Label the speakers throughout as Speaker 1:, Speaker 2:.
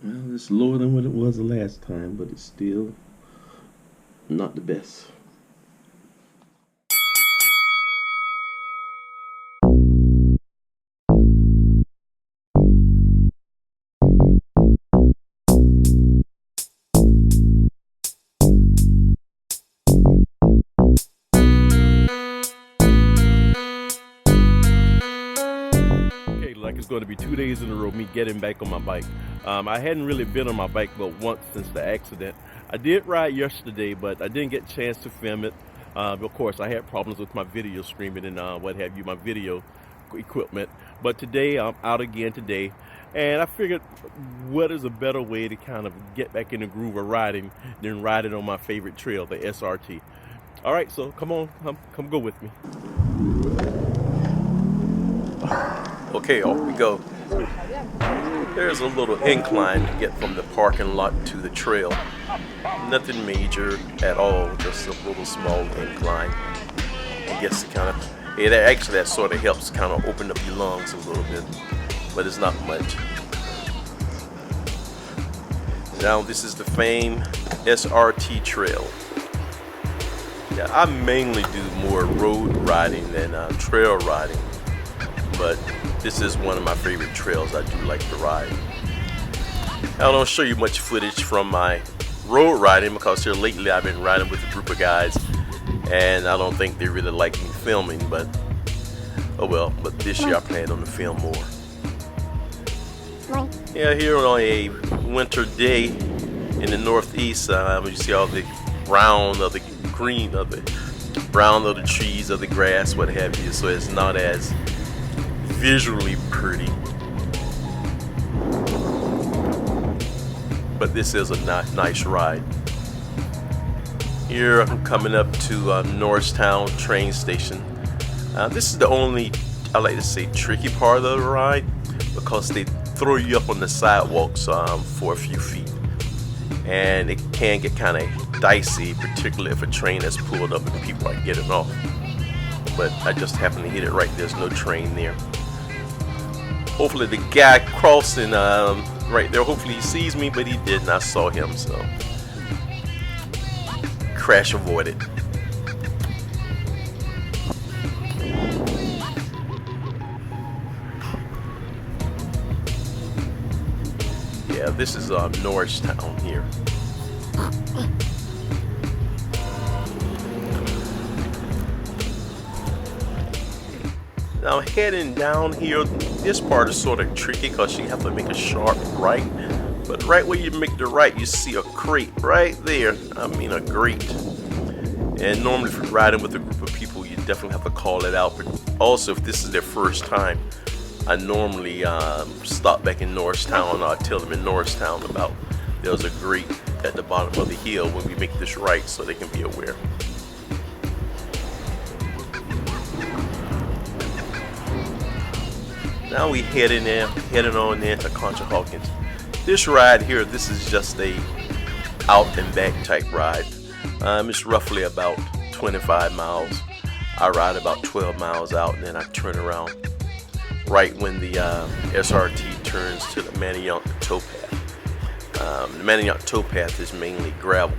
Speaker 1: Well, it's lower than what it was the last time, but it's still not the best. Okay, like it's going to be 2 days in a row me getting back on my bike. I hadn't really been on my bike but once since the accident. I did ride yesterday, but I didn't get a chance to film it. Of course, I had problems with my video streaming and what have you, my video equipment. But today, I'm out again today. And I figured, what is a better way to kind of get back in the groove of riding than riding on my favorite trail, the SRT. All right, so come on, come go with me. Okay, off we go. There's a little incline to get from the parking lot to the trail. Nothing major at all, just a little small incline. I guess that sort of helps kind of open up your lungs a little bit, but it's not much. Now this is the famed SRT trail. Yeah, I mainly do more road riding than trail riding, but this is one of my favorite trails I do like to ride. I don't show you much footage from my road riding because here lately I've been riding with a group of guys and I don't think they really like me filming, but oh well. But this year I plan on to film more. Yeah, here on a winter day in the northeast, you see all the brown of the green of the brown of the trees, of the grass, what have you, so it's not as visually pretty, but this is a nice ride. Here I'm coming up to Norristown train station. This is the only, I like to say, tricky part of the ride because they throw you up on the sidewalks for a few feet, and it can get kind of dicey, particularly if a train is pulled up and people are getting off. But I just happen to hit it right. There's no train there. Hopefully the guy crossing right there, hopefully he sees me, but he didn't. I saw him, so crash avoided. Yeah, this is Norristown here. Now heading down here, this part is sort of tricky because you have to make a sharp right. But right where you make the right, you see a crate right there. I mean a grate. And normally if you're riding with a group of people, you definitely have to call it out. But also if this is their first time, I normally stop back in Norristown. I'll tell them in Norristown about there's a grate at the bottom of the hill when we make this right, so they can be aware. Now we heading on in to Concoction. This ride here, this is just a out and back type ride. It's roughly about 25 miles. I ride about 12 miles out and then I turn around right when the SRT turns to the Manayunk towpath. The Manayunk towpath is mainly gravel,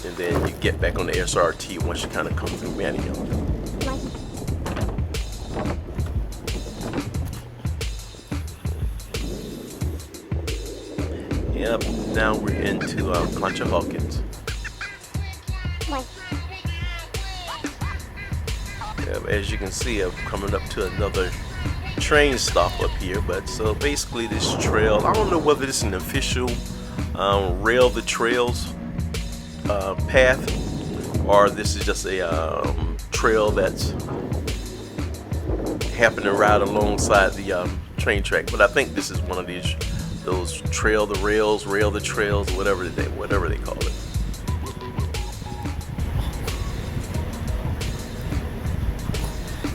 Speaker 1: and then you get back on the SRT once you kind of come through Manayunk. Yep, now we're into Concoction. As you can see, I'm coming up to another train stop up here. But so basically, this trail, I don't know whether this is an official Rail the Trails path, or this is just a trail that's happened to ride alongside the train track. But I think this is one of those rail the trails, whatever they call it.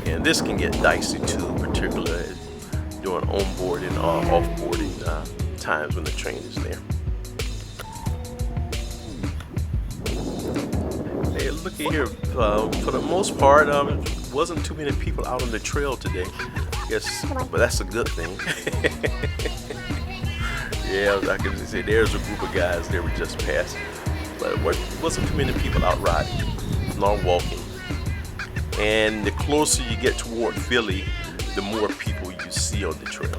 Speaker 1: And this can get dicey too, particularly during onboard and offboarding times when the train is there. Hey, look at here. For the most part, wasn't too many people out on the trail today. I guess, but that's a good thing. Yeah, I can just say there's a group of guys that were just passing. But it wasn't too many people out riding, nor walking. And the closer you get toward Philly, the more people you see on the trail.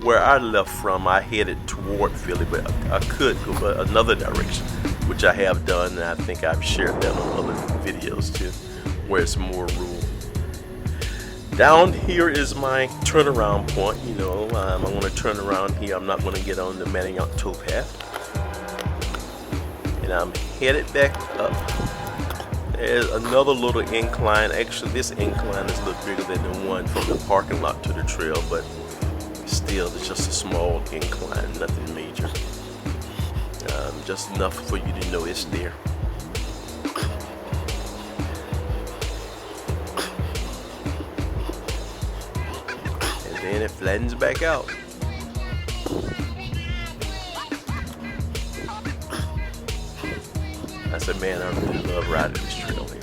Speaker 1: Where I left from, I headed toward Philly, but I could go another direction, which I have done, and I think I've shared that on other videos too, where it's more rural. Down here is my turnaround point. I'm going to turn around here. I'm not going to get on the Manayunk towpath. And I'm headed back up. There's another little incline. Actually, this incline is a little bigger than the one from the parking lot to the trail, but still, it's just a small incline, nothing major. Just enough for you to know it's there. And it flattens back out. I said, man, I really love riding this trail here.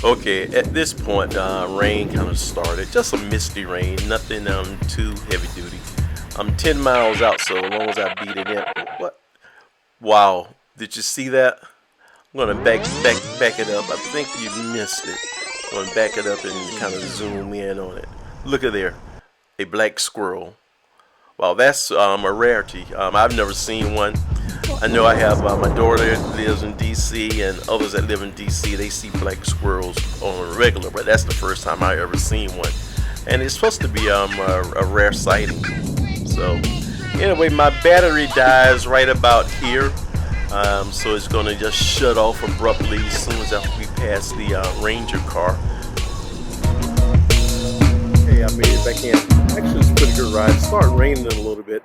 Speaker 1: Okay, at this point, rain kind of started. Just a misty rain, nothing too heavy duty. I'm 10 miles out, so as long as I beat it in. What? Wow, did you see that? I'm gonna back it up. I think you missed it. I'm gonna back it up and kind of zoom in on it. Look at there, a black squirrel. Wow, that's a rarity. I've never seen one. I know I have my daughter lives in DC, and others that live in DC, they see black squirrels on a regular, but that's the first time I ever seen one. And it's supposed to be a rare sighting. So anyway, my battery dies right about here, so it's going to just shut off abruptly as soon as we pass the Ranger car. Hey, I made it back in. Actually, it's a pretty good ride. It started raining a little bit.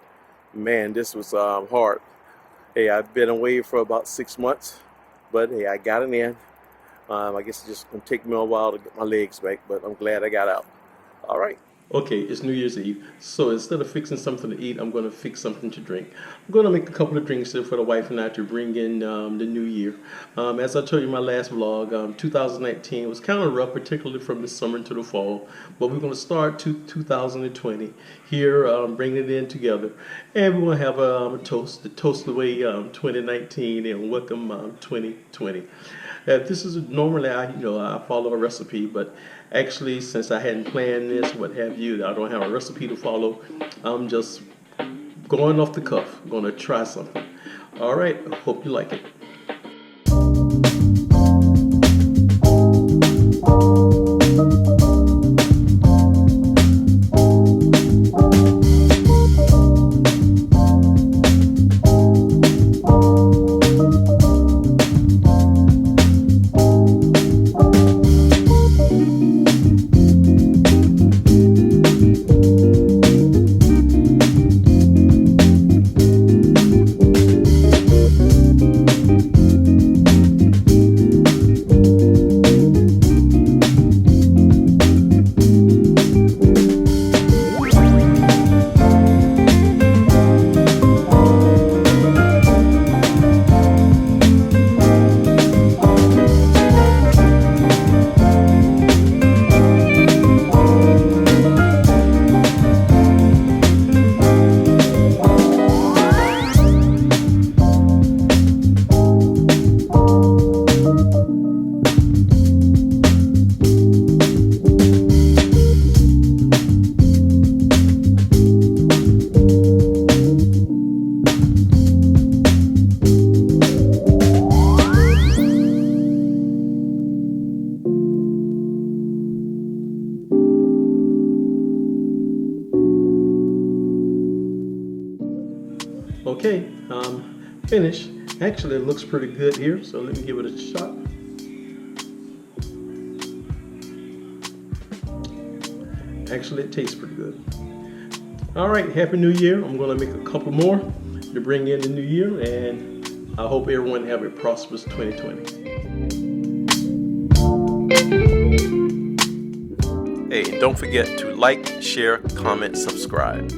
Speaker 1: Man, this was hard. Hey, I've been away for about 6 months, but hey, I got it in. I guess it's just going to take me a while to get my legs back, but I'm glad I got out. All right. Okay, it's New Year's Eve, so instead of fixing something to eat, I'm going to fix something to drink. I'm going to make a couple of drinks here for the wife and I to bring in the new year. As I told you in my last vlog, 2019 was kind of rough, particularly from the summer to the fall, but we're going to start 2020 here, bringing it in together, and we're going to have a toast, to toast away 2019 and welcome 2020. This is normally I follow a recipe, but actually since I hadn't planned this, what have you, I don't have a recipe to follow. I'm just going off the cuff. I'm going to try something. All right, hope you like it. Okay, finished. Actually, it looks pretty good here, so let me give it a shot. Actually, it tastes pretty good. All right, Happy New Year. I'm gonna make a couple more to bring in the new year, and I hope everyone have a prosperous 2020. Hey, don't forget to like, share, comment, subscribe.